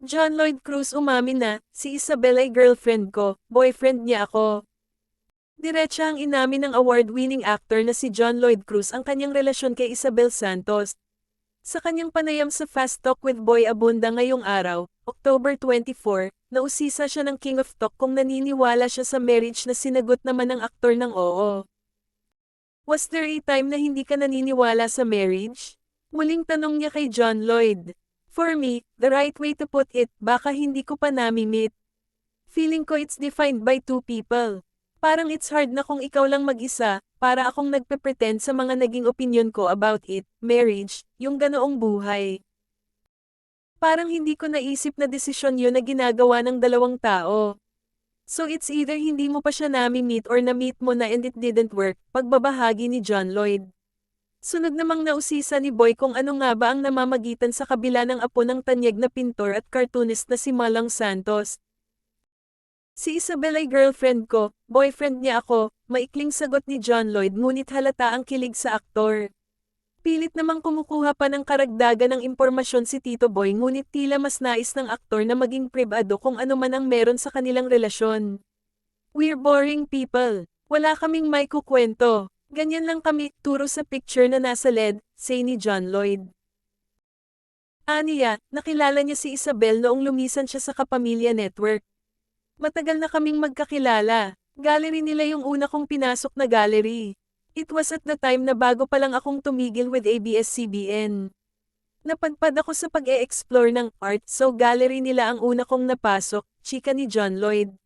John Lloyd Cruz umamin na, si Isabel ay girlfriend ko, boyfriend niya ako. Diretsa ang inamin ng award-winning actor na si John Lloyd Cruz ang kanyang relasyon kay Isabel Santos. Sa kanyang panayam sa Fast Talk with Boy Abunda ngayong araw, October 24, nausisa siya ng King of Talk kung naniniwala siya sa marriage na sinagot naman ng aktor ng oo. Was there a time na hindi ka naniniwala sa marriage? Muling tanong niya kay John Lloyd. For me, the right way to put it, baka hindi ko pa nami-meet. Feeling ko it's defined by two people. Parang it's hard na kung ikaw lang mag-isa, para akong nagpe-pretend sa mga naging opinion ko about it, marriage, yung ganoong buhay. Parang hindi ko naisip na desisyon yun na ginagawa ng dalawang tao. So it's either hindi mo pa siya nami-meet or na-meet mo na and it didn't work, pagbabahagi ni John Lloyd. Sunod namang nausisa ni Boy kung ano nga ba ang namamagitan sa kabila ng apo ng tanyag na pintor at cartoonist na si Malang Santos. Si Isabel ay girlfriend ko, boyfriend niya ako, maikling sagot ni John Lloyd ngunit halata ang kilig sa aktor. Pilit namang kumukuha pa ng karagdagan ng impormasyon si Tito Boy ngunit tila mas nais ng aktor na maging pribado kung ano man ang meron sa kanilang relasyon. We're boring people. Wala kaming may kukwento. Ganyan lang kami, turo sa picture na nasa LED, say ni John Lloyd. Aniya, nakilala niya si Isabel noong lumisan siya sa Kapamilya Network. Matagal na kaming magkakilala. Gallery nila yung una kong pinasok na gallery. It was at the time na bago pa lang akong tumigil with ABS-CBN. Napadpad ako sa pag-e-explore ng art so gallery nila ang una kong napasok, chika ni John Lloyd.